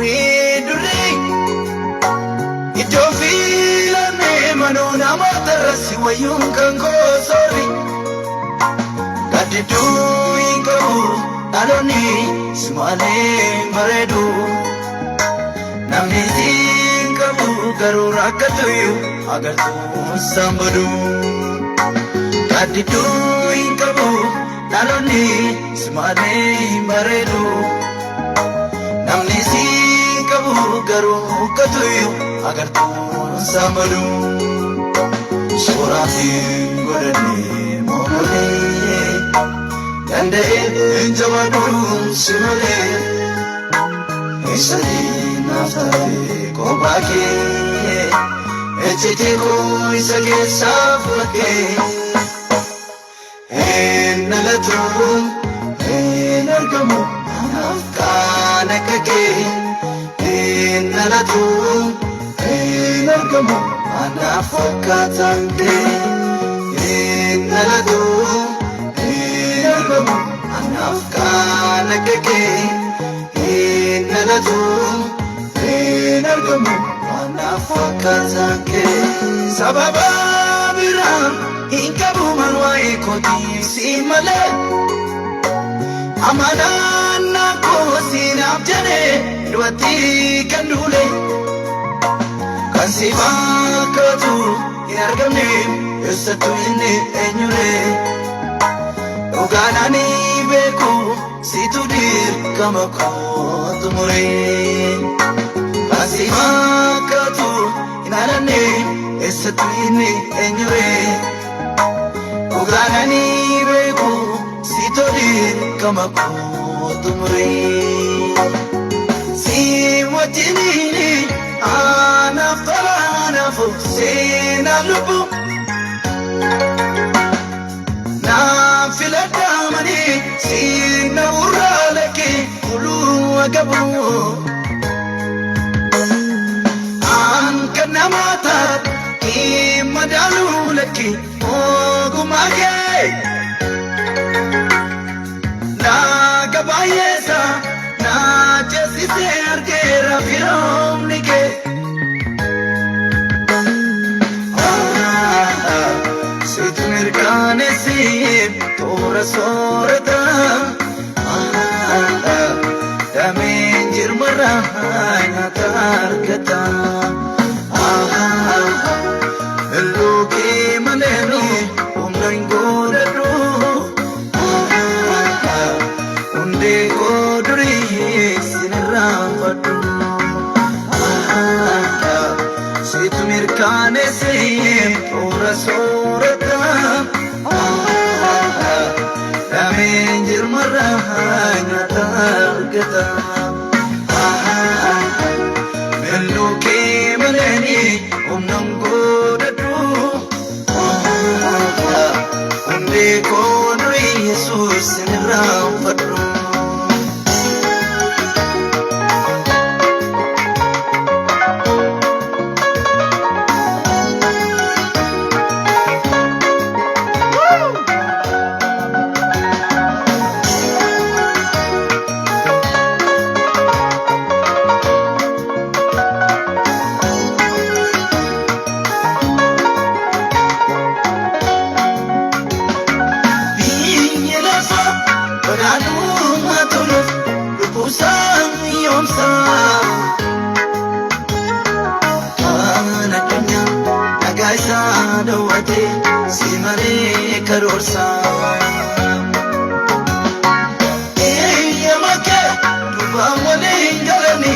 duri Idofilane manona matarasi wayun kango sorry Kadidu ingo aloni smale maredu Namni zingabu garu rakatuyu agartu sambadu Kadidu ingo aloni smale maredu Namni zingabu garu rakatuyu agartu sambadu Soratin godani momole Dande injawadu simole Isali naftare kobake Echete ko isage safake Nalatu nargamu nafkanakake Nalatu nargamu nafakatanke Nalatu nargamu nafkanakake Nalatu nargamu nafakatanke Sababa biram inkabu manwai koti simale Amanana ko sinabjane dwati kandule Kansibakatu inargamne yosatu inni enyule Uganani beku situdir kamako tumure Kansibakatu inargamne yosatu inni enyule Uganani beku situdir kamako tumure Si wajini Anaftana fusina lubu Na filadamani sina uralaki ulu agabu Anka namata ki madalu laki ogumage Na gabayesa na jasise argera firom nike Mirkane sib tora sorata Damin jirmara na tarkata Luki malenu umnaingo dadu Unde koduri sinirafatu Situ mirkane sib tora sorata Damin jirmarahanya targeta Meluki maleni umnanggo dadu Undi kodri Yesus nirafadu Dawate simare karorsa Yamake duba wale galani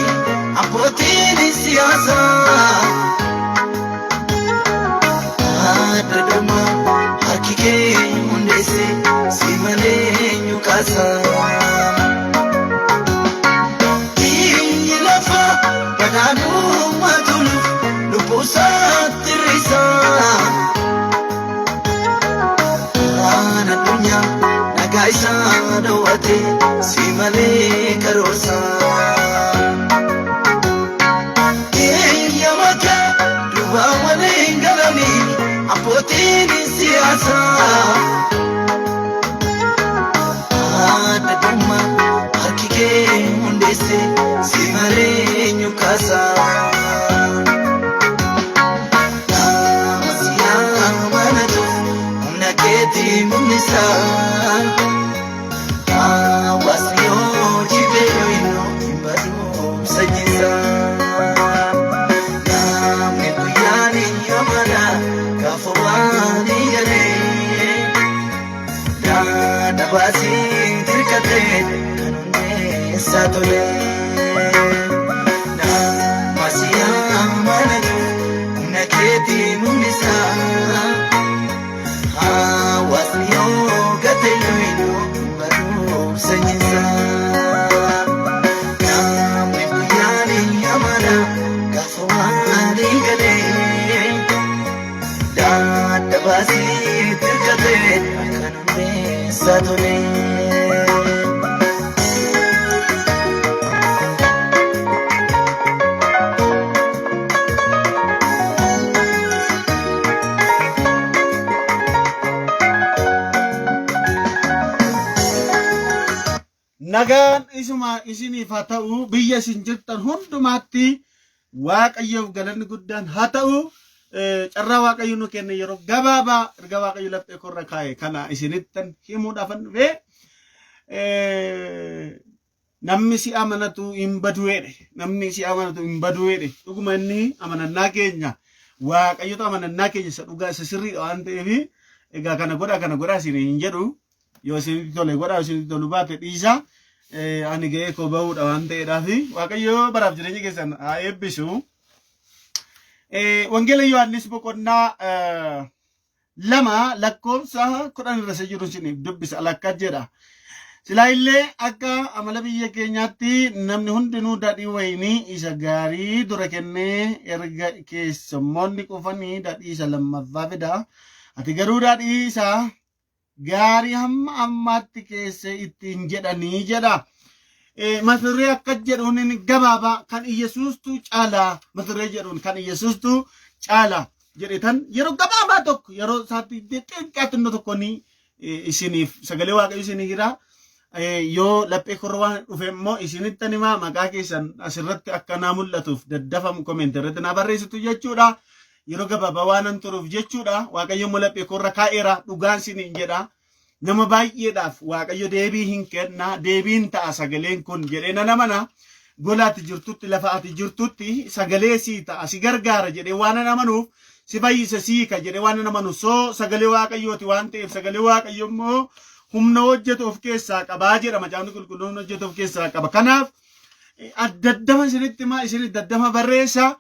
apotini siyasa Adadama hakike undese simare nyukasa Ilafa badanu matulu lupusa tirisa Dunya nagaisa dawate simale karorsa Yamaka duba wale galani apotini siyasa Adadama hakike undese simale siyaasa nama siyamanatu humna keetii mul'isa hawaasni yoo jibee yoo hin baduu sanyiisa namni guyyaan yoo mana gaafa waan galee yaada baasii dirqatee kan hundeessaa tolee. Nagaan isuma isiniif haa ta'u biyya isin jirtan hundumaatti Waaqayyoof galanni guddaan haa ta'u carraa Waaqayyo nu kenne yeroo gabaabaa erga Waaqayyo laphee korra kaa'e kana isinittan himuudhaafan dhufe namni si amanatu hin badu'eedhe dhuguma inni amanannaa keenya Waaqayyotu amanannaa keenya isa dhugaa isa sirriidha waan ta'eef egaa kana godhaa isin hin jedhu yoo isinitti tole godhaa isinitti tolu baate dhiisa ani ga'ee koo ba'uudha waan ta'eedhaaf Waaqayyo baraaf jireenya keessan haa eebbisu. Wangeela Yohaannis boqonnaa 2 lakkoofsa 10 irra jiru isiniif dubbisa alakkaa jedha. Silaa illee akka amala biyya keenyaatti namni hundinuu daadhii wayinii isa gaarii dura kennee erga keessummoonni qufanii daadhii isa lammaffaa fida. Ati garuu daadhii isaa gaarii hamma ammaatti keessa ittiin jedhanii jedha. Mata duree akka jedhuun gabaabaa kan Yesuustu caalaa mata duree jedhuun kan Yesuustu caalaa jedhetan yeroo gabaabaa tokko yeroo isaatti xiqqaatinno tokkoon isiniif sagalee Waaqayyo isinii hira. Yoo laphee korra waan dhufe immoo isinittan himaa maqaa keessan asirratti akka naa mul'atuuf daddafamu komeenti irratti naa barreessitu jechuudha. Yeroo gabaabaa waan turuuf jechuudha. Waaqayyo immoo laphee korra kaa'eera dhugaan isiniin jedha. Nama baay'eedhaaf Waaqayyo deebii hin kenna deebiin ta'a sagaleen kun jedhee nan amana. Gola ati jirtutti lafa ati jirtutti sagalee sii ta'a si gargaara jedhee waan nan amanuuf si fayyisa siika jedhee waan nan amanuuf soo sagalee Waaqayyooti waan ta'eef sagalee Waaqayyo immoo humna hojjetu of keessaa qabaa jedha macaafni qulqulluun humna hojjetu of keessaa qaba. Kanaaf daddama isinitti maa isin daddama barreessa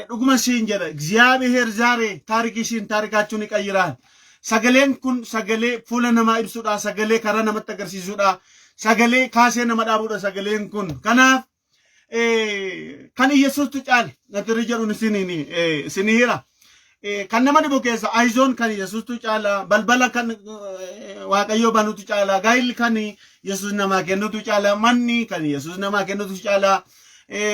dhuguma siin jedha እግዚአብሔር ዛሬ ታሪክሽን ታሪካችሁን ይቀይራል. Sagaleen kun sagalee fuula namaa ibsuudha sagalee karaa namatti agarsiisuudha sagalee kaasee nama dhaabuudha sagaleen kun. Kanaaf kan Yesuustu caale natti jedhuun isinii hira. Kan nama dhibu keessa aizoon kan Yesuustu caala balbala kan Waaqayyo banutu caala gaayilli kan Yesuus namaa kennutu caala manni kan Yesuus namaa kennutu caala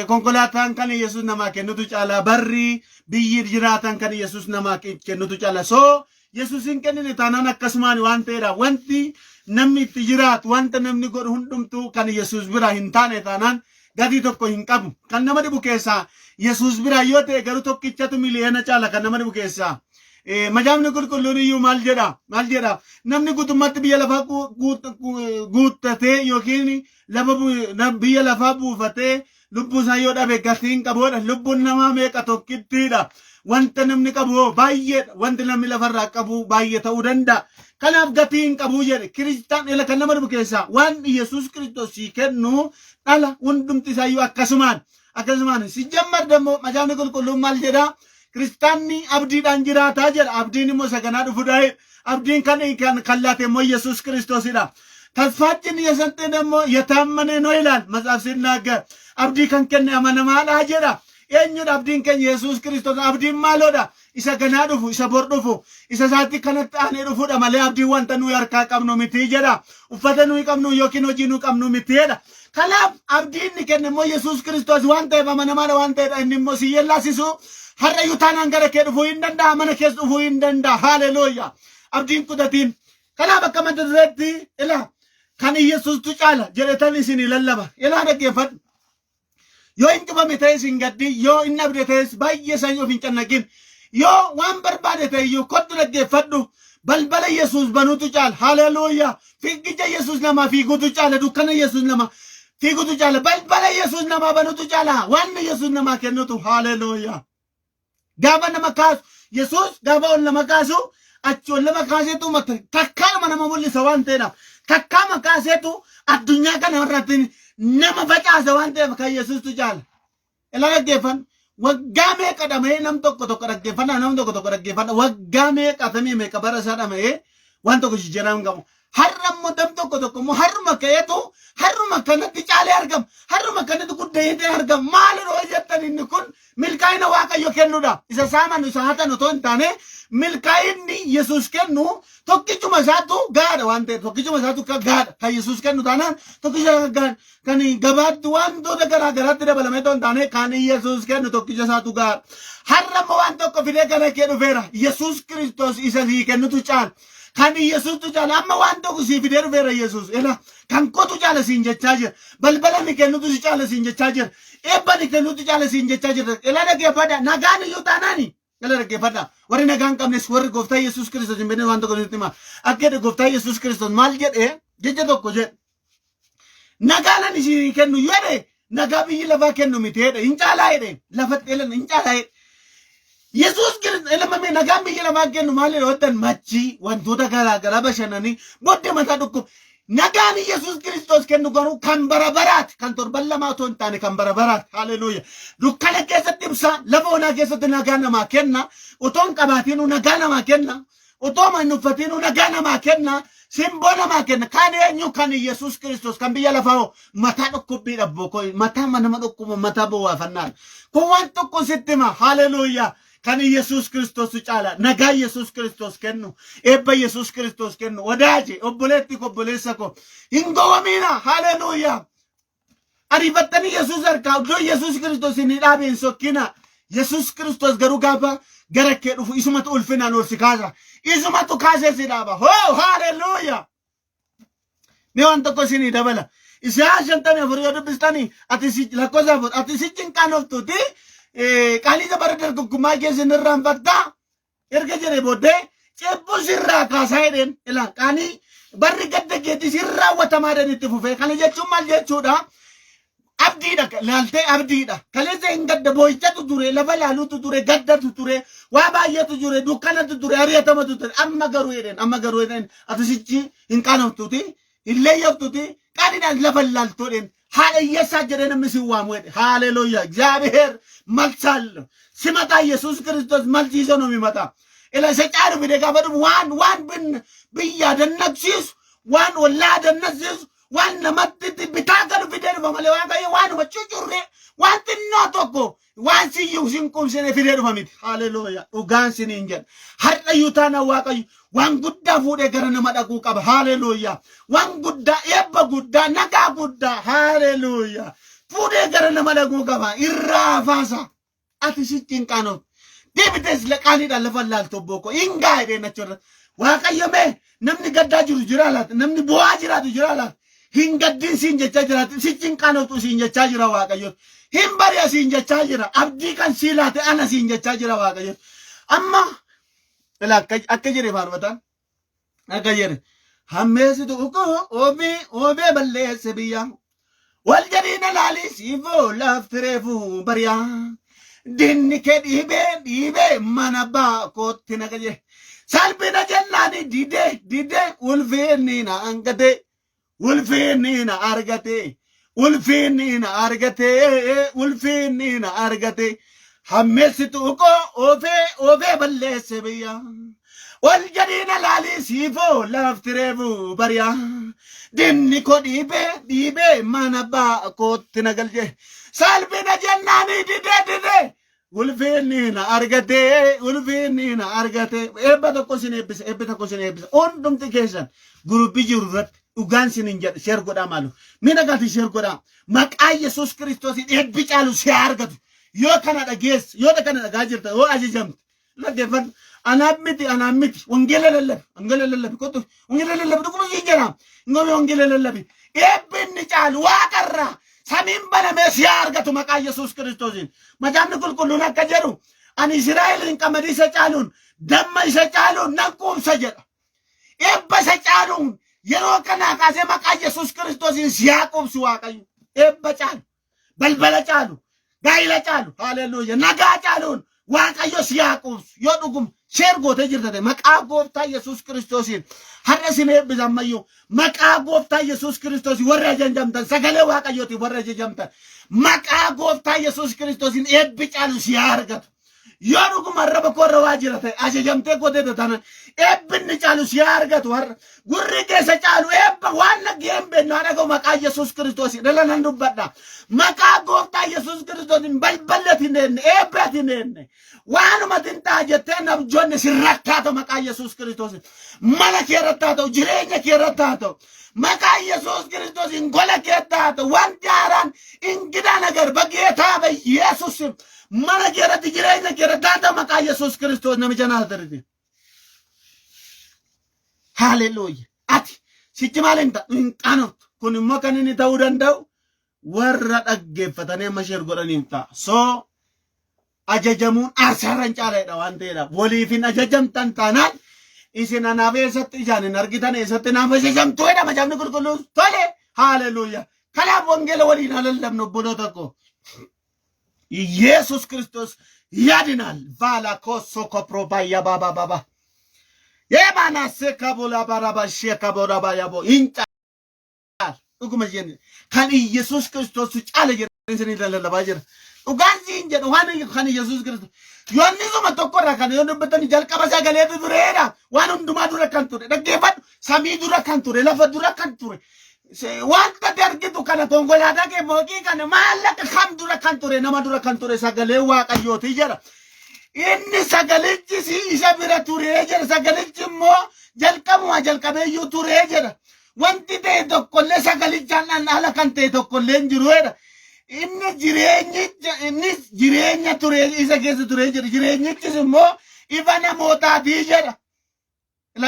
konkolaataan kan Yesuus namaa kennutu caala barri biyyi jiraatan kan Yesuus namaa kennutu caala. So Yesuusin kennine taanaan akkasumaan waan ta'eedha wanti namni itti jiraatu wanta namni godhu hundumtuu kan Yesuus bira hin taane taanaan gatii tokko hin qabu. Kan nama dhibu keessaa Yesuus bira yoo ta'e garuu tokkichatu miliyoona caala kan nama dhibu keessaa. Macaafni qulqulluun iyyuu maal jedha namni guutummaatti biyya lafaa guuttatee yookiin biyya lafaa buufatee lubbuu isaa yoo dhabe gatiin qaboodha. Lubbuun namaa meeqa tokkittiidha. Wanta namni qabu baay'eedha. Wanti namni lafarraa qabu baay'ee ta'uu danda'a. Kanaaf gatiin qabu jedhe Kiristaan ila kan nama dhibu keessaa waan Yesuus Kiristoos sii kennu dhala hundumti isaayyuu akkasumaan si jammar dammoo macaafni qulqulluun maal jedha Kiristaanni abdiidhaan jiraataa jedha. Abdiin immoo saganaa dhufuudha. Abdiin kan laate immoo Yesuus Kiristoosidha. Tasfaachin yesanteen immoo yataammanee noo ilaal matsaaf sinnaagar abdii kan kenne amanamaadha jedha. Eenyudha abdiin keenya Yesuus Kiristoos abdiin maaloodha isa ganaa dhufu isa bor dhufu isa isaatti kanatti aanee dhufuudha malee abdiin wanta nuyi harkaa qabnu miti jedha. Uffata nuyi qabnu yookiin hojii nuyi qabnu mitiidha. Kanaaf abdiin ni kenne immoo Yesuus Kiristoos waan ta'eef amanamaadha waan ta'eedha inni immoo si yellaasisu har'a iyyuu taanaan gara kee dhufuu hin danda'a mana keessa dhufuu hin danda'a. Haalelooyaa abdiin kudatiin. Kanaaf akka mata dureetti ilaa kan Yesuustu caala jedhetan isinii lallaba ilaa dhaggeeffadhu. Yoo hin qabame ta'es hin gaddi, yoo hin dhabde ta'es baay'ee isaan of hin cannaqin. Yoo waan barbaade ta'e iyyuu kottu dhaggeeffadhu. Balbala Yesuus banuutu caala. Haleluuyaa. Fiigicha Yesuus namaa fiiguutu caala. Dukkana Yesuus namaa fiiguutu caala. Balbala Yesuus namaa banuutu caala. Waan Yesuus namaa kennutu. Haleluuyaa. Gaafa nama kaasu Yesuus gaafa ol nama kaasu achi ol nama kaaseetu takkaama nama mul'isa waan ta'eedhaaf. Takkaama kaaseetu addunyaa kana irratti nama facaasa waan ta'eef kan Yesuustu caala. Ila dhaggeeffan waggaa meeqa dhamee nam tokko dhaggeeffannaa nam tokko dhaggeeffannaa waggaa meeqa tamee meeqa bara isaa dhamee waan tokko jijjiiramu qabu. Har'a immoo nam tokko immoo har'uma ka'eetu har'uma kanatti caalee argama. Har'uma kanatti guddatee argama. Maaliroo jettan inni kun milkaa'ina Waaqayyo kennuudha. Isa saaman isa hatan otoo hin taane milkaa'inni Yesuus kennu tokkichuma isaatu gaadha waan ta'eef tokkichuma isaatu gaadha kan Yesuus kennu taanaan tokkicha kan gabaatti wantoota garaa garaatti dabalamee otoo hin taane kan Yesuus kennu tokkicha isaatu gaadha. Har'a immoo waan tokko fidee gara kee dhufeera. Yesuus Kiristoos isa sii kennutu caala. Kan Yesuustu caala amma waan tokko sii fidee dhufeera Yesuus. Ela kan kootu caala siin jechaa jira. Balbala ni kennutu si caala siin jechaa jira. Eebba ni kennutu caala siin jechaa jira. Ela dhaggeeffadha nagaan iyyuu taanaani. Ela dhaggeeffadha warri nagaan qabnes warri gooftaa Yesuus Kiristoos hin beekne waan tokko nutti hima. Akka gooftaa Yesuus Kiristoos maal jedhee jecha tokko jedhe. Nagaan isin kennu jedhe nagaa biyyi lafaa kennu miti jedhe hin caalaa jedhe lafatti elan hin caalaa jedhe. Yesuus Kiristoos elamame nagaan biyya lafaa kennu maali roottan machi wantoota garaa garaa bashannanii booddee mataa dhukkuba. Nagaan Yesuus Kiristoos kennu garuu kan bara baraati kan torban lamaa otoo hin taane kan bara baraati. Haleluuyaa. Dukkana keessatti ibsa lafa onaa keessatti nagaa namaa kenna. Otoo hin qabaatiinuu nagaa namaa kenna. Otoo hin uffatiinuu nagaa namaa kenna. Simboo namaa kenna. Kan eenyu kan Yesuus Kiristoos kan biyya lafaa mataa dhukkubbii dhabboo mataa nama dhukkuba mataa bowwaafannaan. Kun waan tokko sitti hima. Haleluuyaa. Kan Yesuus Kiristoos caala nagaa Yesuus Kiristoos kennu eebba Yesuus Kiristoos kennu wadaaje obboleetti obboleessa ko hin gowwamiina. Haleluuyaa. Ariifattanii Yesuus harkaa iddoo Yesuus Kiristoos hin dhaabeen sokkina. Yesuus Kiristoos garuu gaafa gara kee dhufu isumatu ulfinaan ol si kaasa. Isumatu kaasee si dhaaba. Hoo haleluuyaa. Mee waan tokko isinii dabala. Isaa 54 yoo dubbistanii ati lakkoofsa ati si cinqaanoftuuti. Qaalisa bara dargaggummaa keessan irraan fattaa erga jedhee booddee cebbuu sirraa kaasaa jedheen ila qaanii barri gadda keetii sirraa watamaa itti fufee kana jechuun maal jechuudha abdiidha laaltee abdiidha kaleessa hin gadda boo'ichatu ture lafa laaluutu ture gaddatu ture waa baay'eetu ture dukkanatu ture ari'atamatu ture amma garuu jedheen ati sichi hin qaanoftuuti hin leeyyoftuuti qaaniidhaan lafa laaltuu jedheen haala Yesaa jedhee namni si waamu jedhe. Haleluuyaa. እግዚአብሔር መልስ አለው ሲመጣ ኢየሱስ ክርስቶስ መልስ ይዞ ነው የሚመጣ። ኢላ ሰጫር ቢደጋ በዱ ዋን ብያ ደነክሲስ ዋን ወላ ደነክሲስ ዋን ለመጥት ቢታገሉ ፊደል በመለ ዋን ወጭጩሬ ዋን ትኖቶኮ ዋን ሲዩ ሲንቁም ሲነ ፊደል በሚት ሃሌሉያ ኡጋን ሲን እንጀል ሀርቀዩታና ዋቀዩ ዋን ጉዳ ፉደ ገረነ መዳቁ ቀበ ሃሌሉያ ዋን ጉዳ ኤበ ጉዳ ነጋ ጉዳ ሃሌሉያ ፉደ ገረነ መዳቁ ቀበ ኢራፋሳ አትሲቲን ቃኖ ዴቪድስ ለቃሊ ዳለፈላል ቶቦኮ ኢንጋ አይደነቸረ ዋቀየሜ ነምኒ ገዳ ጅሩ ጅራላት ነምኒ ቦዋ ጅራቱ ጅራላት hingaddin siin jechaa jira sichin qaanootu siin jechaa jira Waaqayyo hin bari'a siin jechaa jira abdii kan siilaate ana siin jechaa jira Waaqayyo amma ila akka jedhe faarfataan akka jedhe hammeessitu uko oobee balleesse biyya wal jedhiina laalii siifoo laftireefu bari'a dinni kee dhiibee mana baakootti naga jedhe salphina jennaani didee ulfinni na angate ulfinina argate hammesitu uko ofe balleesse biyya wal jedhiina laalii siifoo laftireefu bari'a dinni ko dhiibee mana baakootti nagalche salphina jennaani didee ulfinina argate eebba tokko sin eebbisa hundumti keessan gurubbii jiru irratti dhugaan sinin jedhe sheer godhaa maalu mina gati sheer godhaa maqaa Yesuus Kiristoos eebbi caalu si argatu yoo kana dhageesse yoo kana dhagaa jirta yoo ajajamte dhaggeeffadhu anaaf miti wangeela lallabi kottu wangeela lallabi dhuguma siin jedhaa ngoome wangeela lallabi eebbi inni caalu waaqarraa Samiin banamee si argatu maqaa Yesuus Kiristoosiin. Macaafni qulqulluun akka jedhu ani Israa'elin qamadii isa caaluun damma isa caaluun nan quubsa jedha. Eebba isa caaluun yeroo kanaa kaasee maqaa Yesuus Kiristoosiin si haa quubsu Waaqayyo. Eebba caalu, balbala caalu, gaa'ila caalu, haleluuya, nagaa caaluun Waaqayyo si haa quubsu. Yoo dhugum sheer gootee jirtate maqaa gooftaa Yesuus Kiristoosiin har'a isin eebbisan mayyuu maqaa gooftaa Yesuus Kiristoosiin warra ajajamtan sagalee Waaqayyooti warra ajajamtan maqaa gooftaa Yesuus Kiristoosiin eebbi caalu si haa argatu. Yoo dhuguma arraba korra waa jirate ajajamtee godhete tanan eebbinni caalu si haa argatu har'a gurri keessa caalu eebba waan nageen beennu haa dhaga'u maqaa Yesuus Kiristoosiin dhala nan dubbadha. Maqaa gooftaa Yesuus Kiristoosiin balbalatti neenne eebbatti neenne waanuma tintaa jettee nabjoonni si rakkaata maqaa Yesuus Kiristoosiin mana kee irratti haa ta'u jireenya kee irratti haa ta'u maqaa Yesuus Kiristoosiin gola kee irratti haa ta'u wanti haaraan ingida nagar bageetaa Yesuus mana kee irratti jireenya kee irratti haa ta'u maqaa Yesuus Kiristoos namicha Naazreeti. Haleluuya. Ati sichi maal hin qaanoftu kun immoo kan inni ta'uu danda'u warra dhaggeeffatanii amma sheer godhaniif ta'a. So ajajamuun aarsaarran caalaadha waan ta'eedhaaf waliifin ajajamtan taanaan isin anaaf eessatti ijaan hin argitan eessatti naaf ajajamtuudha macaafni qulqulluun tole. Haleluuya. Kanaaf wangeela waliin haa lallabnu obboloota koo. Yesus Kristos yadinal vala koso koprobaya baba baba. Yemana seka bola baraba sheka bola bayabo inta. Dhuguma jenne kan Yesus Kristos caala jedhanii lallabaa jira. Dhugaan siin jedhu waan kan Yesus Kristos yoonni suma tokko irraa kan yoo dubbatanii jalqaba sagaleetu tureedha waan hundumaa dura kan ture dhaggeeffadhu samii dura kan ture lafa dura kan ture. Wanta dargitu kana tongolaadhaa kee mootii kana maallaqa kam dura kan ture nama dura kan ture sagalee Waaqayyooti jedha. Inni sagalichi isa bira turee jira sagalichi immoo jalqabuma jalqabeeyyuu turee jira. Wanti ta'e tokkollee sagalichaan ala kan ta'e tokkollee hin jiru jedha. Inni jireenya ture isa keessa turee jira jireenyichis immoo ifa namootaatii jedha.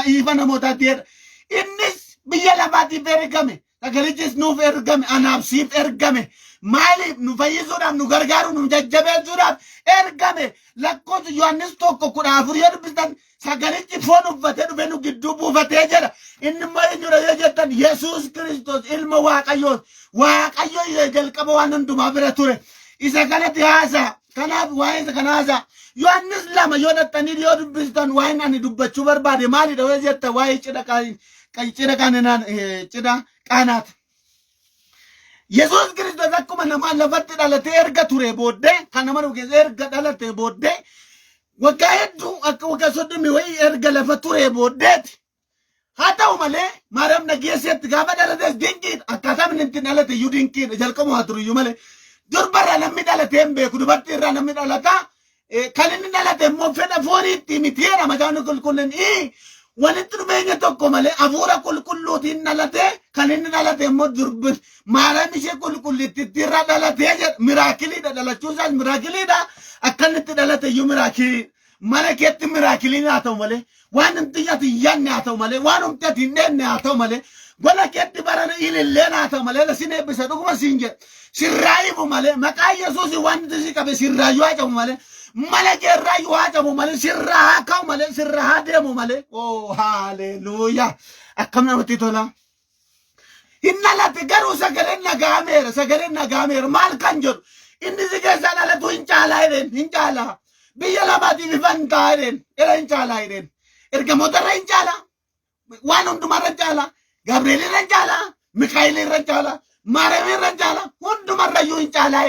Ifa namootaatii jedha. Innis biyya lafaatiif ergame. Sagalichis nuuf ergame anaaf siif ergame maaliif nu fayyisuudhaaf nu gargaaru nu jajjabeessuudhaaf ergame lakkoofsa Yohaannis 1:14 yoo dubbistan sagalichi foon uffatee dhufe nu gidduu buufatee jedha. Inni immoo eenyudha yoo jettan Yesuus Kiristoos ilma Waaqayyooti. Waaqayyo jalqaba waan hundumaa bira ture. Isa kanatti haasa'a. Kanaaf waa'ee isa kana haasa'a. Yohaannis 2 yoo dhattanii yoo dubbistan waa'een ani dubbachuu barbaade maalidha yoo jettan waa'ee cidha qaanaati. Yesuus Kiristoos akkuma nama lafatti dhalatee erga ture booddee kan nama dhugeessa erga dhalatee booddee waggaa hedduu akka waggaa 30 wayii erga lafa ture booddeeti. Haa ta'u malee Maariyaam nageesseetti gaafa dhalates dinqiidha. Akkaataa inni itti dhalate iyyuu dinqiidha. Jalqabuma ture iyyuu malee durbarraa namni dhalatee hin beeku dubartii irraa namni dhalataa kan inni dhalate immoo fedha fooniitti mitiidha macaafni qulqulluun. Walitti dhufeenya tokko malee hafuura qulqulluutiin dhalatee kan inni dhalate immoo durbin Maariyaam ishee qulqullittiitti irraa dhalatee jedha. Miraakiliidha dhalachuun isaas miraakiliidha. Akka inni itti dhalate iyyuu miraakiliidha. Mana keetti miraakiliin haa ta'u malee waan humti ati hin yaadne haa ta'u malee waan humti ati hin dheenne haa ta'u malee gola keetti barana ililleen haa ta'u malee lasin eebbisa dhuguma siin jedha. Sirraa ifu malee maqaa Yesuus waan nuti si qabe sirraa yoo hacamu malee mana keerraa yoo hacamu malee sirraa haa ka'u malee sirraa haa deemu malee. Oh haleluuyaa akkam namatti tola. Hin dhalate garuu sagaleen nagaameera maal kan jedhu inni si keessaa dhalatu hin caalaa jedheen hin caalaa. Biyya lamaatiif ifan taa'een hin caalaa jedheen ergamoota irra hin caalaa waan hundumarra hin caalaa Gabriel irra hin caalaa Mikaa'el irra hin caalaa Maariyaam irra hin caalaa hundumarra iyyuu hin caalaa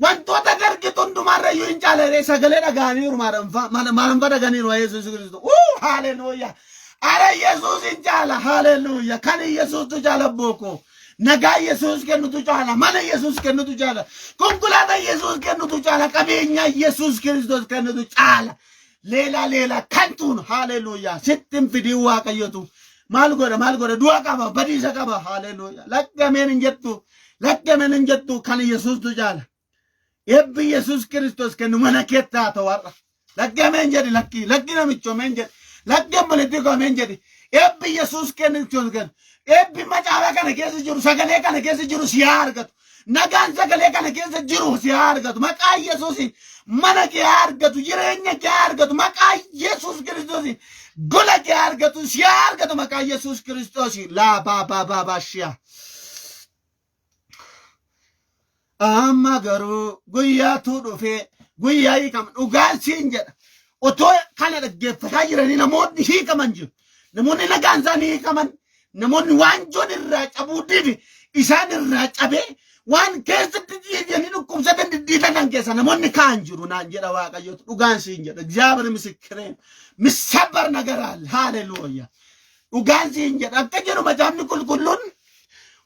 wantoota dargitu hundumarra iyyuu hin caalaa sagalee dhaga'aniiru Maariyaam dhaga'aniiru Yesuus Kiristoos. Haleluuyaa. Ara Yesuus hin caalaa haleluuyaa kan Yesuustu caala booko. Nagaa Yesuus kennutu caala mana Yesuus kennutu caala konkolaataa Yesuus kennutu caala qabeenya Yesuus Kiristoos kennutu caala leela kantuun haleluuyaa sittin fidii Waaqayyotu maal godha du'a qaba badiisa qaba haleluuyaa laggameen hin jettu kan Yesuustu caala eebbi Yesuus Kiristoos kennu mana keetti haa ta'u har'a laggameen jedhi lakki namichoomeen jedhi laggan malitti qoomeen jedhi eebbi Yesuus Kiristoos kennu eebbi macaafa kana keessa jiru sagalee kana keessa jiru si haa argatu nagaan sagalee kana keessa jiru si argatu maqaa Yesuus mana kee argatu jireenya kee argatu maqaa Yesuus Kiristoos gola kee argatu si argatu maqaa Yesuus Kiristoos la ba shia amma garuu guyyaa tu dhufe guyyaa hiikama dhugaan siin jedha otoo kana dhaggeeffataa jiranii namoonni hiikaman jiru namoonni nagaan isaanii hiikaman namoonni waanjoon irraa cabuu didi isaan irraa cabee waan keessatti jiyyanii dhukkubsatan diddiitan keessa namoonni kaan jiru naan jedha Waaqayyo dhugaan siin jedha እግዚአብሔር ምስክሬ ምሰበር ነገር አለ ሃሌሉያ dhugaan siin jedha akka jedhu macaafni qulqulluun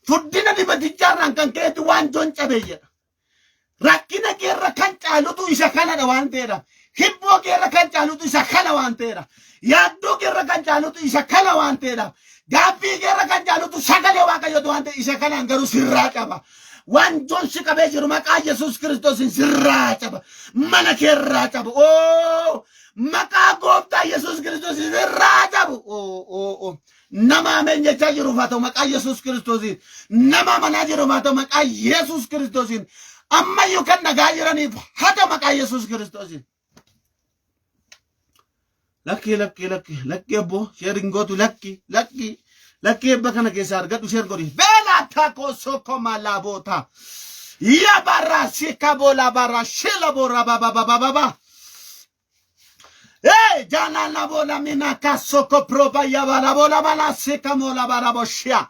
furdina dibaticharraan kan keetti waanjoon cabee jedha rakkina keerra kan caalutu isa kanadha waan ta'edha hibboo keerra kan caalutu isa kana waan ta'edha yaaddoo keerra kan caalutu isa kana waan ta'edha gaaffii keerra kan caalutu sagalee Waaqayyooti waan ta'e isa kanaan garuu sirraa qaba waanjoon si qabee jiru maqaa Yesuus Kiristoosin sirraa qaba mana keerraa qaba maqaa gooftaa Yesuus Kiristoosin sirraa qaba nama ameen jechaa jiruuf haa ta'u maqaa Yesuus Kiristoosin nama amanaa jiruuf haa ta'u maqaa Yesuus Kiristoosin ammayyuu kan nagaa jiraniif haa ta'u maqaa Yesuus Kiristoosin. Lakki abbo sheerin gootu lakki ebba kana keessa argadhu sheer godhi beela tako soko malabota ya barra sika bola barra shela bora baba jana la bola mina kasoko proba ya bara bola bala sika mola bara boshia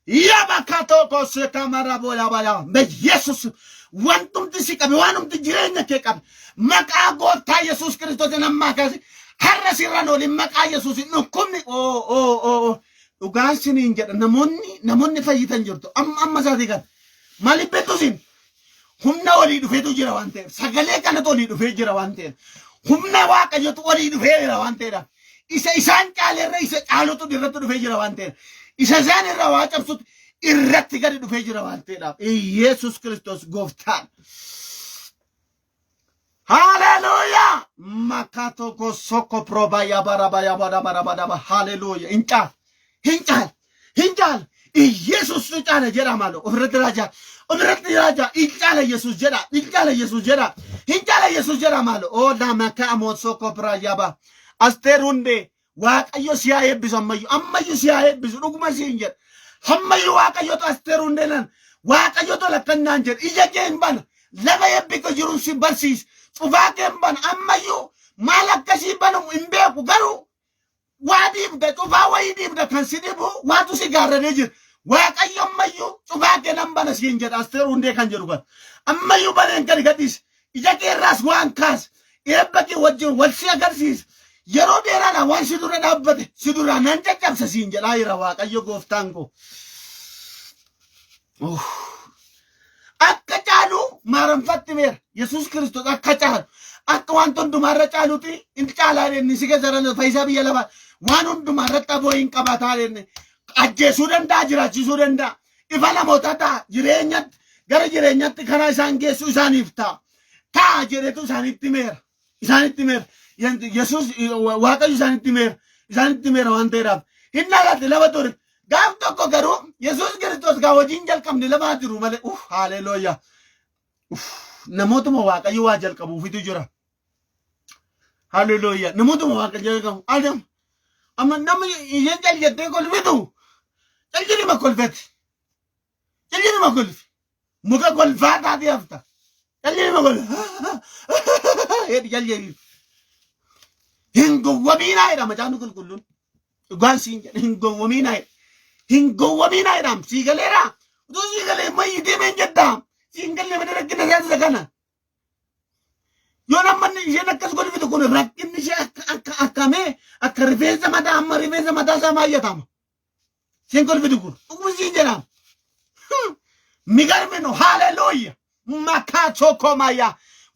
ya bakato ko sika mara bola bala be Jesus wantum tisika be wanum tijireenya ke qab maqaa gooftaa Yesuus Kiristoos namma kasi har'a sirraan olin maqaa Yesuus dhukkubni dhugaan siniin jedha namoonni fayyitan jirtu amma isaatii kan maaliif beektusin humna olii dhufeetu jira waan ta'eef sagalee kanatu olii dhufee jira waan ta'eef humna Waaqayyotu olii dhufee jira waan ta'eef isa isaan caaleerra isa caalutu irratti dhufee jira waan ta'eef isa isaan irraa waa cabsutu irratti gadi dhufee jira waan ta'eef Yesuus Kiristoos gooftaan. Hallelujah! Makato ko soko proba ya bara hallelujah hincal Yesus tu cala jera malo ofrete raja incala Yesus jera hincala Yesus jera malo o da maka amo soko pra yaba asterunde Waaqayyo siya ebbisu ammayyu siya ebbisu dhuguma sinjer hammayyu Waaqayyo to asterunde nan Waaqayyo to lakkannan jer ija keen bana laba ebbiko jirun si barsiis cufaa keen bana ammayyu maal akkasii banu hin beeku garuu waadiibda cufaa wayidiibda kan si dhibu waatu si gaarranee jira Waaqayyo ammayyuu cufaa keenan bana siin jedha asteerundee kan jedhu kan ammayyuu baneen gadi gadhiis ija keerraas waan kaas eebba kee wajjin wal si agarsiisa yeroo dheeraadha waan si dura dhaabbate si dura nan caccabsa siin jedhaa jira Waaqayyo gooftaan koo akka caalu maaranfatti meera Yesuus Kiristoos akka caalu akka waan hundumaarra caaluti inni caalaa inni si keessa fayyisaa biyya lafaa waan hundumaarratti aboo hin qabataa inni ajjeesuu danda'a jiraachisuu danda'a ifa namoota ta'a jireenyatti gara jireenyatti karaa isaan geessu isaaniif ta'a jedhetu isaanitti meera Yesuus Waaqayyo isaanitti meera waan ta'eedhaaf hin nagaatti lafa ture gaaf tokko garuu Yesuus Kiristoos gaa hojiin jalqabne lamaa jiru malee haleluuyaa namootuma Waaqayyo waa jalqabuufitu jira haleluuyaa namootuma Waaqayyo jalqabu adam amma namni isheen jaljettee kolfitu jaljedhima kolfetti jaljedhima kolfi muka kolfaa taatee hafta jaljedhima kolfi hedhi jaljedhi hin gowwamiinaa jedha macaafni qulqulluun dhugaan siin jedha hin gowwamiinaa jedham sii galeera utuu sii galee mayyi deemeen jedhaa siin galee mana rakkina taasisa kana yoo namni isheen akkas kolfitu kun rakkinni ishee akkamee akka rifeensa mataa amma rifeensa mataa isaa maayyatama isheen kolfitu kun dhuguma siin jedham migarmino haleluuya makaa tokko mayyaa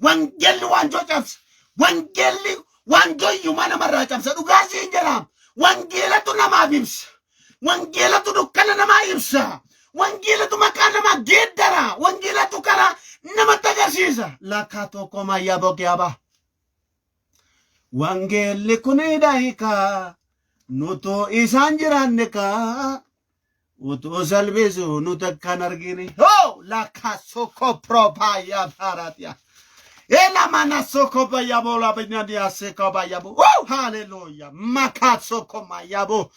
wangeelli waanjoo cabsa wangeelli waanjoo iyyumaa namarraa cabsa dhugaa siin jedham wangeelatu namaaf ibsa wangeelatu dukkana namaa ibsa wangeelatu maqaa namaa geeddara wangeelatu karaa namatti agarsiisa lakkaa tokko mayyaa boqeaba wangeelli kun hiikaa nutoo isaan jiraanne kaa utoo salphisu nuti akkan argine la kasoko propaya paratia. Ela mana soko bayabo la benyadia seko bayabo. Oh, hallelujah. Makasoko mayabo.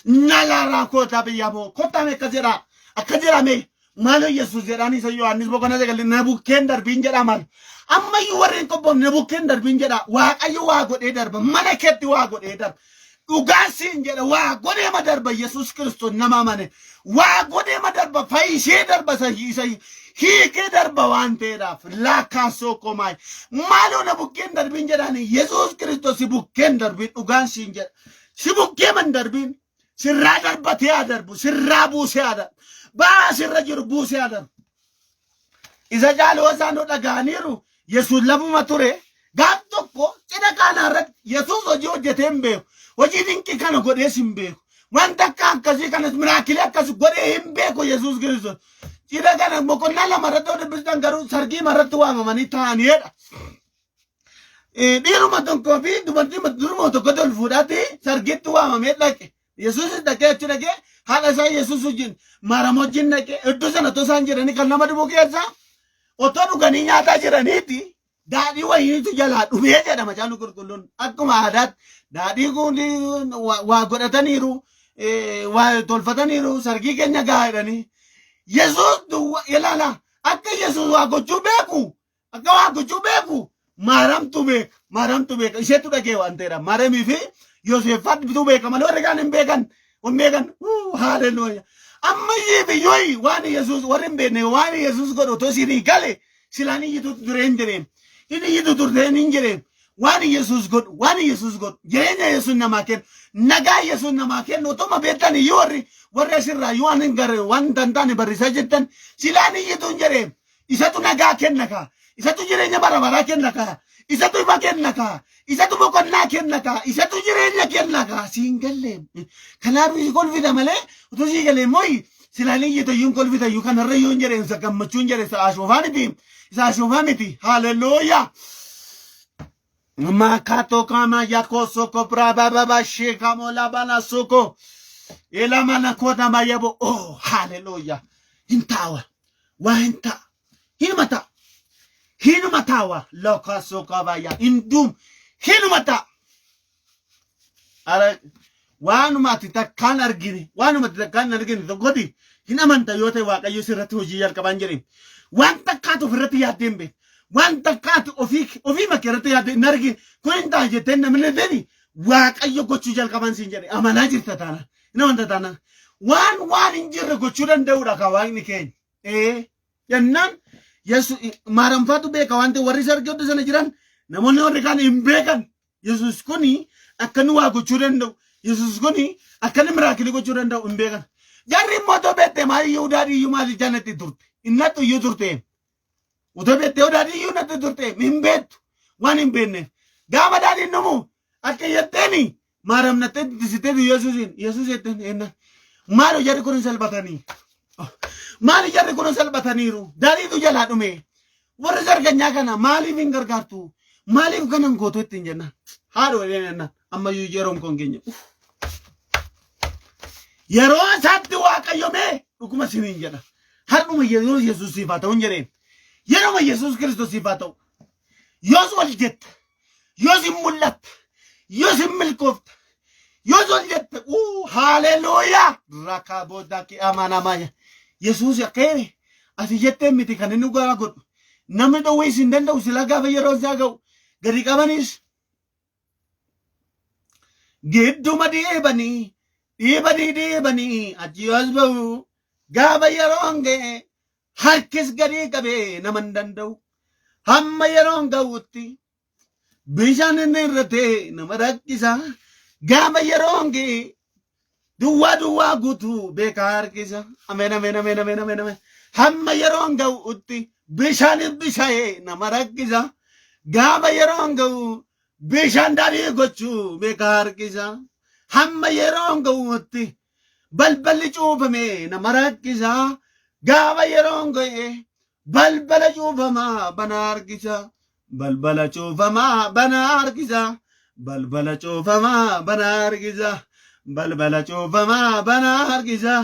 Nalara kota bayabo. Kota me kajera. Akajera me. Malo Yesus jerani sa Yohanes bokona de Nebukendar binjera man. Amma yu warin ko bom Nebukendar binjera. Wa ayu wa god edar ba. Mana ketti wa god edar. Ugasin jera wa gode madar ba Yesus Kristus nama mane. Wa gode madar ba fai shedar ba sa hi ke dar ba wante da la kaso komai. Malo Nebukendar binjera ni Yesus Kristus si Bukendar bin ugasin jera. Si Bukeman darbin. Si radar ba tiadar bu. Si rabu tiadar. Ba sirra jiru buuse adam isa jaalo wasano daganiru Yesus labuma ture gam tokko cida kana rat Yesus oji hojjete hin beeku hojii dinqii kana godhees hin beeku wanta akka akkasii kanas miraakilii akkas godhee hin beeku Yesus Kristos cida kana boqonnaa lama irratti dubbistan garuu sargii irratti waamamanii ta'aniidha. Dhiiruma tokkoo fi dubartii duruma tokko tol fuudhaati sargiitti waamamee dhaqe Yesus dhaqee achi dhaqee haala isaa Yesus wajjin maramojjin dhaqee iddoo sana otoo isaan jiranii kan nama dhibu keessa otoo dhuganii nyaataa jiraniiti daadhii wayiitu jalaa dhumee jedha Macaafni Qulqulluun akkuma aadaatti daadhii kun waa godhataniiru waa tolfataniiru sargii keenya gahaa jedhanii Yesus ilaala akka Yesus waa gochuu beeku maaramtu beeka isheetu dhagee waan ta'eedha maaramii fi Yoosefatu beeka malee warri kaan hin beekan. Hallelujah. Amma yibi wani Yesus warin bene wani Yesus godo to sini gale silani yitu durendere ini yitu durendere wani Yesus god jerenya Yesus namaken naga Yesus namaken no to mabetani yori warre sirra yuanin gare wan tantane barisa jettan silani yitu njere isatu naga kennaka isatu jerenya barabara kennaka isatu iba kennaka isatu bokonna kennaka isatu jirenya kennaka singalle kanaru kolvida male to sigale moy silani yeto yun kolvida yu kan re yun jere sa kamachun jere sa ashovaniti hallelujah makato kama yako soko praba baba sheka mola bana soko ela mana kota mayabo oh hallelujah hintawa wa hinta hinumatawa loka soka baya indum hinumata ala waanumati takkan argini tokkoti hin amanta yoo ta'e Waaqayyo sirratti hojii jalqaban jirin waan takkaatu ofirratti yaaddeen beek waan takkaatu ofii makkee irratti yaadde hin argin kun hin ta'a jettee namni fedhi Waaqayyo gochuu jalqaban siin jedhe amanaa jirta taana hin amanta taana waan hin jirre gochuu danda'uudha ka Waaqni keenya jennaan Yesus maaramfaatu beeka waan ta'e warri sargii iddoo sana jiran namoonni warri kaan hin beekan Yesus kuni akka nu waa gochuu danda'u Yesus kuni akka ni miraakilii gochuu danda'u hin beekan. Jarri immoo otoo beektee maali Yihudaadhi iyyuu maali jannatti turte innattu iyyuu turte otoo beektee Yihudaadhi iyyuu natti turte hin beektu waan hin beekneef gaafa daadhiin dhumu akka jetteeni maaramnattee disiteetu Yesus jetteen eenna maali jarri kun salphatanii maali jarri kun salphataniiru daadhiitu jalaa dhume warri sarganyaa kana maaliif hin gargaartu maaliif kanan gootu ittiin jenna haadha waliin ammayyuu yeroon kun keenya yeroo isaatti Waaqayyo mee dhuguma siniin jedha har'uma yeroo Yesuus siif haa ta'u hin jedheen yeroo Yesuus Kiristoos siif haa ta'u yoos wal jetta yoos hin mul'atta yoos hin milkoofta yoos wal jetta haalelooyaa rakaa boodaa kee amanamaya Yesuus akkee ati jetteen miti kan inni garaa godhu namni dhowwee isin danda'u sila gaafa yeroo isaa ga'u gadi qabanis gidduma dhiibanii achi as ba'u gaafa yeroon ga'e harkis gadi qabee nama hin danda'u hamma yeroon ga'utti bishaan inni irratti nama rakkisa gaafa yeroon ga'e duwwaa guutuu beekaa harkisa ameen hamma yeroon ga'utti bishaan bishaa'ee nama rakkisa gaafa yeroon ga'u bishaan daadhii gochuu beekaa harkisa hamma yeroon ga'utti balballi cuufame nama rakkisa gaafa yeroon ga'e balbala cuufamaa bana harkisa balbala cuufamaa bana harkisa balbala cuufamaa bana harkisa balbala cuufamaa bana harkisa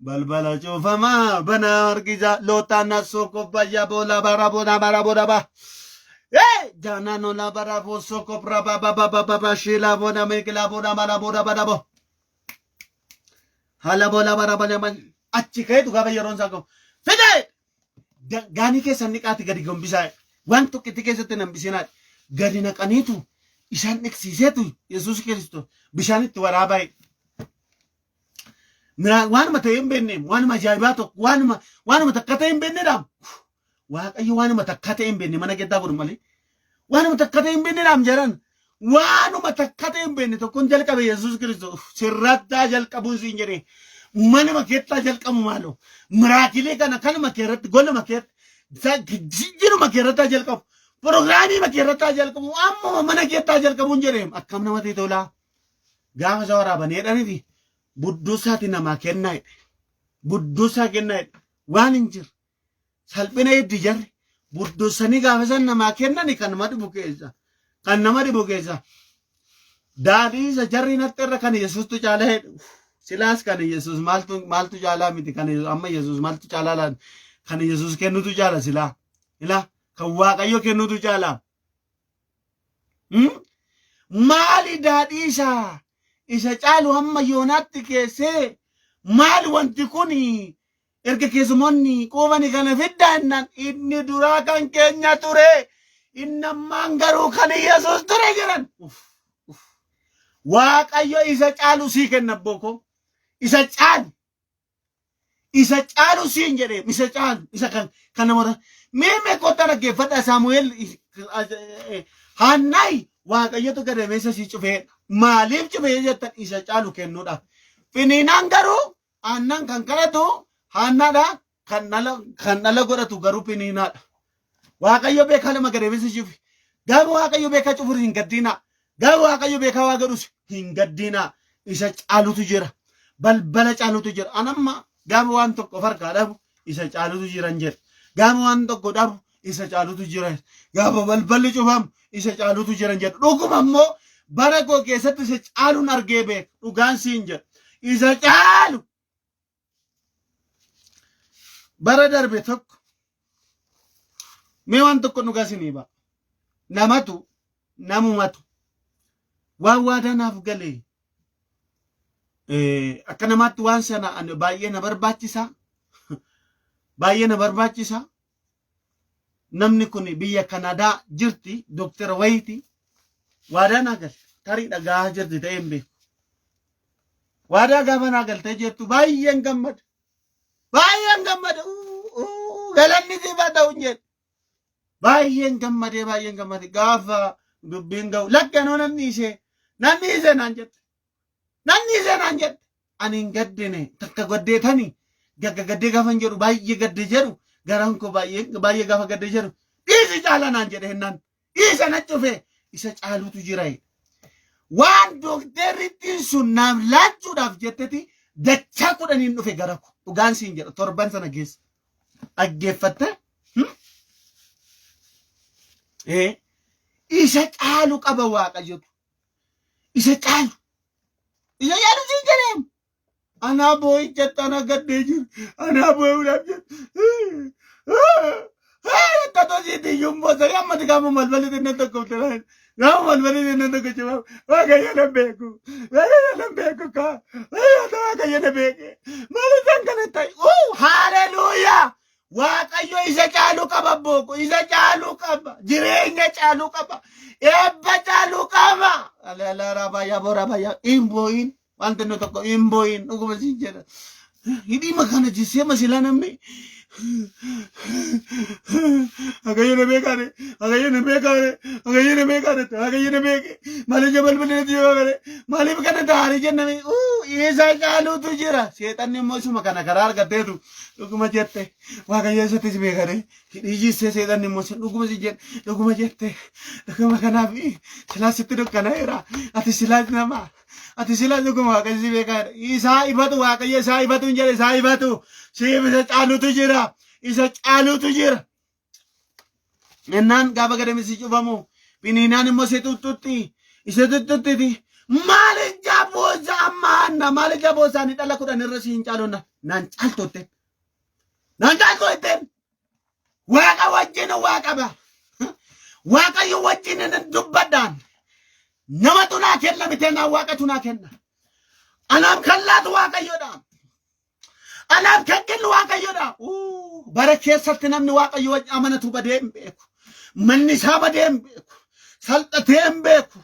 balbala cufamaa banaa argisa lootaan soko bayya bola bara boda ba jana no la bara bo soko pra ba shila boda mekla boda bara boda bo hala bola bara ba achi kee tu gaba yeroon sako fide gaanii keessan niqaati gadi gombisaa waan tokkitti keessatti nambisinaadha gadi naqaniitu isaan eksiiseetu Yesuus Kiristoos bishaanitti waraabaa waanuma ta'e hin beekneem waanuma ajaa'ibaa tokko waanuma takka ta'e hin beeknedhaam waaqayyo waanuma takka ta'e hin beekne mana geddaa godhu malee waanuma takka ta'e hin beeknedhaam jedhan waanuma takka ta'e hin beekne tokkoon jalqabe Yesuus Kiristoos sirrattaa jalqabuu siin jedhee manuma keettaa jalqabu maaloo miraakilee kana kanuma keerratti goluma keetti jiruma keerrattaa jalqabu Programii makeerrataa jalqabu amma mana keettaa jalqabuun jedheem akkam namatti tolaa gaafa isa waraabaneedhaniiti budduusaati namaa kennaa'edha budduusaa kennaa'edha waan hin jirre salphina heddi jarre budduusanii gaafa san namaa kennani kan nama dhibu keessa daadhii isa jarri natti irra kan Yesuustu caalaa hedhu silaas kan Yesuus maaltu caalaa miti kan amma Yesuus maaltu caalaa kan Yesuus kennutu caala silaa ilaa kan waaqayyo kennutu caala maali daadhii isa caalu hamma yoonaatti keessee maali wanti kun erga keessumoonni quufani kana fiddaa innaan inni duraa kan keenya ture inni ammaan garuu kan Yesuus ture jedhan waaqayyo isa caalu sii kenna booko isa caalu siin jedhee isa caalu isa kan namoota mee kottaa dhaggeeffadha Saamu'eel Haannaayi waaqayyotu gadameessa sii cufee maaliif cufee jettan isa caalu kennuudhaaf finiinaan garuu aannan kan kadhatu Haannaadha kan dhala godhatu garuu finiinaadha waaqayyo beekaa lama gadameessa cufe gaafa waaqayyo beekaa cufur hin gaddinaa gaafa waaqayyo beekaa waa godhus hin gaddinaa isa caalutu jira balbala caalutu jira anamma gaafa waan tokko farkaa dhabu isa caalutu jiran jedha gaafa waan tokko dhabu isa caalutu jira gaafa balballi cufamu isa caalutu jiran jedha dhuguma immoo bara koo keessatti isa caaluun argee beeka dhugaan siin jedha isa caalu bara darbe tokko mee waan tokko dhugaa sinii ba'a namumatu waan waadanaaf galee akka namaatti waan sana baay'ee na barbaachisa namni kun biyya Kanadaa jirti Dr. Wayti waadaa naa galte tarii dhagaa jirti ta'een beeku waadaa gaafa naa galtee jettu baay'een gammada galanni siif haa ta'u jedhe baay'een gammade gaafa dubbiin ga'u lakkanoo namni ishee naan jette ani hin gaddine takka gaddeetanii gaddee gaafa hin jedhu baay'ee gadde jedhu garaan koo baay'ee gaafa gadde jedhu dhiisi caala naan jedhe hennaan dhiisa na cufe isa caalutu jira waan dookterrittiin sun naaf laachuudhaaf jetteeti dachaa 10 dhufe gara koo dhugaan siin jedha torban sana keessa dhaggeeffatte isa caalu qaba waaqayyotu isa caalu siin jedheem anaa boo'ichatti ana gaddee jiru anaa boo'uudhaaf jedhu tatosiitii yummoo sari ammati gaafa malballi xinnaan tokko fitelaan gaafa malballi xinnaan tokko cimaa waaqayyo na beeku waaqayyo na beeke maal isaan kana ta'e haalleluuyaa waaqayyo isa caalu qaba booko isa caalu qaba jireenya caalu qaba eebba caalu qaba alaala baay'aa boora baay'aa imboyin wanti nu tokko imboyin dhuguma siin jedha hidhii makana jissee masilaa namni Agayo na beeke maaliif balbalina jiru gare maaliif kana taari jenname isa caalu tu jira seexanni immoo isuma kana karaa argatteetu dhuguma jette waaqayyo isattis beekare hidhii jissee seexanni immoo dhuguma jette dhuguma kanaaf silaa sitti dukkanaa'eera ati silaa nama ati silaa dhuguma waaqayyo si beekare isaa ifatu waaqayyo isaa ifatu hin jedhe isaa ifatu siif isa caalutu jira isa caalutu jira ennaan gaafa gadamisi cufamu biniinaan immoo isa tuttutti maalin boza amana malika boza ni dala kuda nirasi hincalona nan caltote nan caltote waka wajjina waka ba waka yu wajjina nan dubbadan nama tuna kenna mitena waka tuna kenna anam kallat waka yoda anam kakkel waka yoda barake satnam ni waka yu amanatu badem beku manni sabadem beku saltatem beku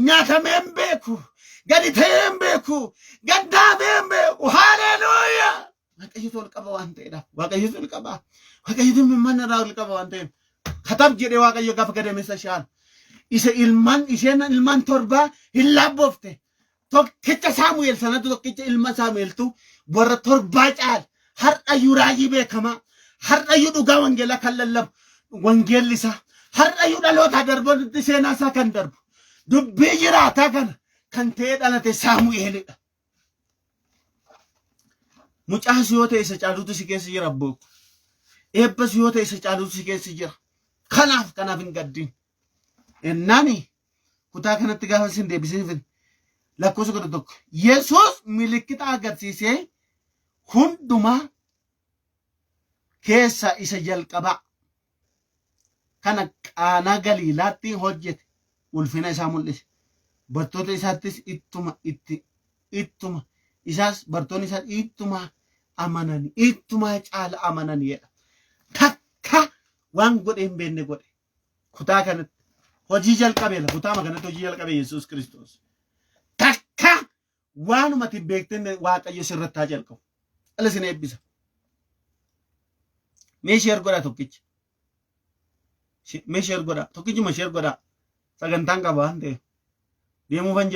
nyatamem beku gadi tembeku gaddaabem beku hallelujah waqayyutul qaba wante waqayyutul qaba waqayyutul mimman raul qaba wante khatab jede waqayyo gaf gadame sashan isa ilman torba illabofte tokkicha samuel sanatu tokkicha ilma samuel tu warra torba caal har'a yuraayi beekama har'a yu dhugaa wangela kallallab wangellisa har'a yu dhaloota darboon seenaa isaa kan darbu dubbii jiraataa kana kan ta'e dhalate Saamu'eelidha. Mucaas yoo ta'e isa caaluutu si keessa jira abbooko. Eebbas yoo ta'e isa caaluutu si keessa jira. Kanaaf hin gaddiin. Ennaani kutaa kanatti gaafa sin deebisee lakkoofsa godha tokko. Yesuus milikkita agarsiisee hundumaa keessa isa jalqabaa kana Qaanaa Galiilaatti hojjete ulfina isaa mul'ise. Bartoota isaattis ittuma isaas bartoonni isaa ittuma amananii ittuma caala amananiidha. Takka waan godhe hin beekne godhe kutaa kanatti hojii jalqabeela kutaa kanatti hojii jalqabe Yesuus Kiristoos. Takka waanuma beekten Waaqayyo sirratti haa jalqabu. Ala sin eebbisa. Mee sheer godha tokkichi. Mee sheer godha tokkichuma sheer godha sagantaan qaba waan ta'eef. Deemuu fan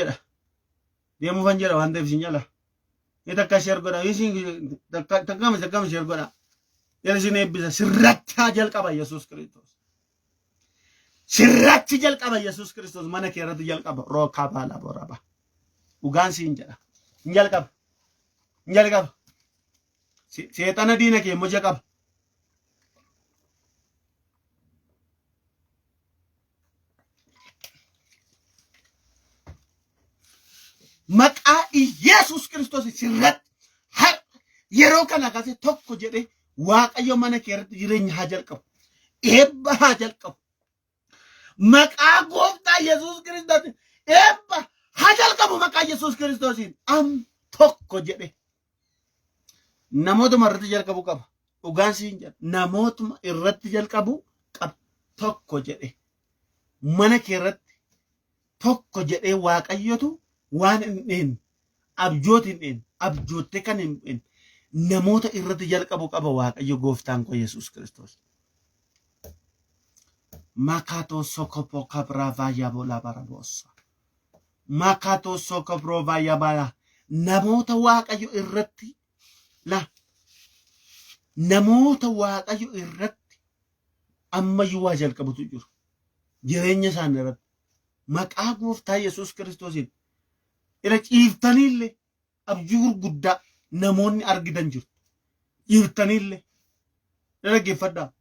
jedha waan ta'eef sin jala. Mee takka sheer godha takkama sheer godha. Yala sin eebbisa sirratti haa jalqaba Yesuus Kiristoos. Sirratti jalqaba Yesuus Kiristoos mana kee irratti jalqaba rookaa baala booraba. Dhugaan siin jedha. Hin jalqaba. Seexana diina kee moja qaba. Maqaa Yesuus Kiristoos sirratti yeroo kana kaasee tokko jedhee Waaqayyo mana kee irratti jireenya haa jalqabu. Eebba haa jalqabu. Maqaa Gooftaa Yesuus Kiristoos eebba haa jalqabu maqaa Yesuus Kiristoosiin tokko jedhee namootuma irratti jalqabu qaba. Dhugaan siin jedha namootuma irratti jalqabu qaba. Tokko jedhee mana kee irratti tokko jedhee Waaqayyotu waan hin abjootte kan hin namoota irratti jalqabu qaba Waaqayyo Gooftaan koo Yesuus Kiristoos. Makato sokopo kabrava yabola barabosa. Makato sokoprova yabala namoota Waaqayyo irratti namoota Waaqayyo irratti ammayyuu waa jalqabutu jiru. Jireenya isaanii irratti maqaa Gooftaa Yesuus Kiristoosiin ila ciiftaniillee abjuu gurguddaa namoonni argitan jiru. Ciiftaniillee dhaggeeffadhaa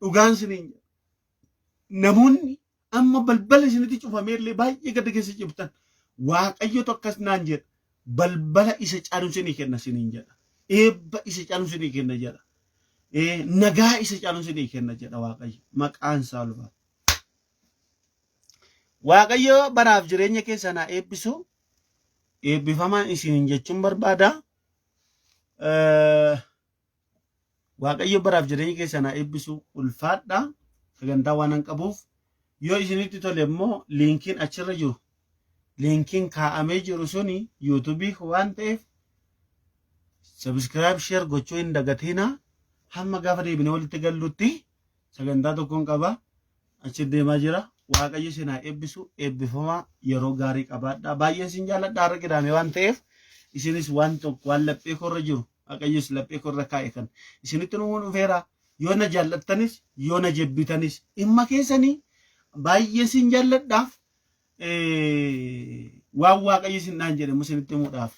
dhugaan isiniin jedha. Namoonni amma balbala isinitti cufameellee baay'ee gadi keessa cibtan Waaqayyotu akkas naan jedha. Balbala isa caalu isinii kenna isiniin jedha. Eebba isa caalu isinii kenna jedha. Nagaa isa caalu isinii kenna jedha Waaqayyo. Maqaan isaa ulfaatu. Waaqayyo baraaf jireenya keessan haa eebbisu. Eebbifamaan isiniin jechuun barbaada. Waaqayyo baraaf jireenya keessan haa eebbisu ulfaadha. Sagantaa waan hin qabuuf yoo isinitti tole immoo liinkiin achirra jiru. Liinkiin kaa'amee jiru suni yuutuubii waan ta'eef subscribe share gochuu hin dagatina. Hamma gaafa deebinee walitti gallutti sagantaa tokkoon qaba. Achi deemaa jira. Waaqayyo isin haa eebbisu. Eebbifamaa yeroo gaarii qabaadha. Baay'ee isin jaalladha har'a qidhaame waan ta'eef isinis waan tokko waan laphee korra jiru Waaqayyos laphee korra kaa'e kan isinitti nu dhufeera. Yoo na jaallattanis yoo na jibbitanis dhimma keessanii baay'ee isin jaalladhaaf waan Waaqayyo isin naan jedhamu isinitti himuudhaaf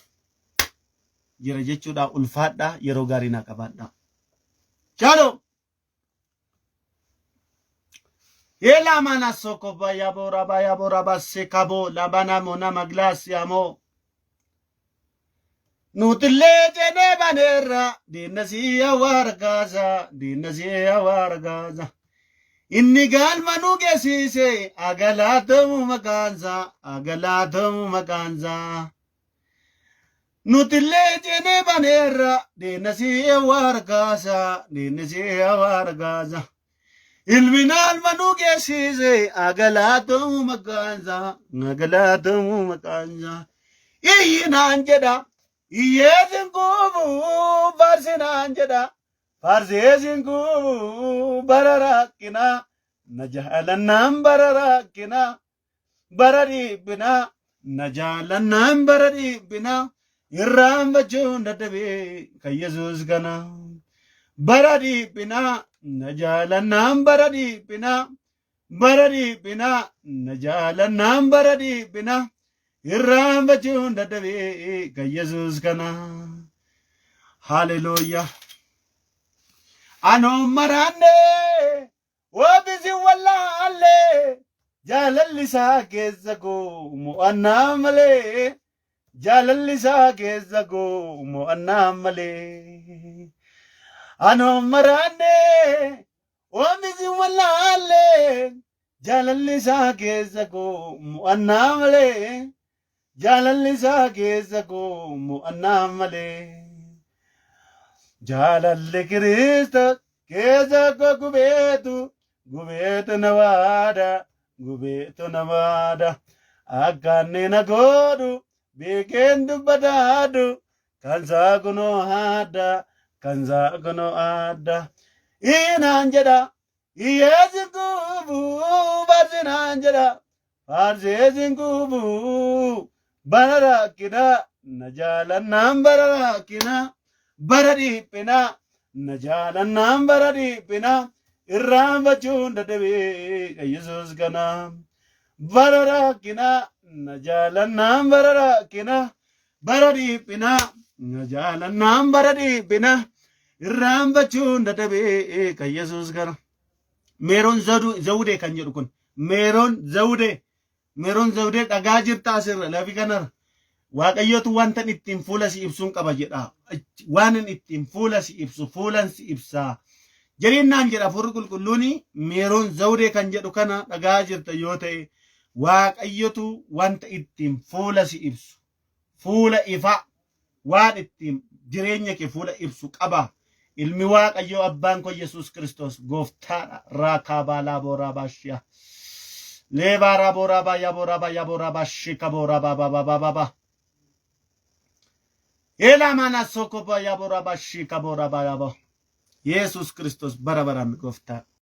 jira jechuudha. Ulfaadha yeroo gaarii naa qabaadha. Shalom. Ela mana soko baya bora sekabo labana mona maglasi amo nutillee jennee baneerra diinasii awaargaasa diinasii awaargaasa. Inni galma nu geessise agalaatamu maqaansa agalaatamu maqaansa. Nutillee jennee baneerra diinasii awaargaasa diinasii awaargaasa. Ilmi galma nu geessise agalaatamu maqaansa agalaatamu maqaansa. Iyyinaan jedha iyyeesin kuubu farsinaan jedha. Farseesin kuubu bara rakkina na jaalannaan bara rakkina bara dhiibbina na jaalannaan bara dhiibbina irraanfachuun dadhabee kan Yesuus kana bara dhiibbina na jaalannaan bara dhiibbina bara dhiibbina na jaalannaan bara dhiibbina irraanfachuun dadhabee kan Yesuus kana. Hallelujah. Ano marane wabisi wallaalle jaalallisaa keessa koo mo'annaa malee jaalallisaa keessa koo mo'annaa malee. Ano marane wabisi wallaalle jaalallisaa keessa koo mo'annaa malee jaalallisaa keessa koo mo'annaa malee. Jaalalli Kiristoos keessa koo gubeetu namaadha akka inni na godhu beekeen dubbataadhu kan isaa kunoo adda inaan jedha iyyeesin kuubu farsinaan jedha farseesin kuubu bara rakkina na jaalannaan bara rakkina. Bara dhiibbina na jaalannaan bara dhiibbina irraanfachuun dadhabee kan Yesuus kana. Bara rakkina na jaalannaan bara rakkina bara dhiibbina na jaalannaan bara dhiibbina irraanfachuun dadhabee kan Yesuus kana. Meeroon zawudee kan jedhu kun meeroon zawudee dhagaa jirta asirra lafi kanarra. Waaqayyootu wanta ittiin fuula si ibsuun qaba jedha. Waan ittiin fuula si ibsu fuulan si ibsaa. Jarinnaan jedha Hafuurri Qulqulluun meeroon zawudee kan jedhu kana dhagaa jirta yoo ta'e waaqayyootu wanta ittiin fuula si ibsu fuula ifa waan ittiin jireenya kee fuula ibsu qaba. Ilmi Waaqayyoo abbaan koo Yesuus Kiristoos gooftaadha. Raakabaa laaboraa baashiya. Leebaaraa booraa yaaboraa baashika booraa. Ela mana soko ba yabora ba shika bora ba yabo. Yesus Kristus bara bara mi gofta.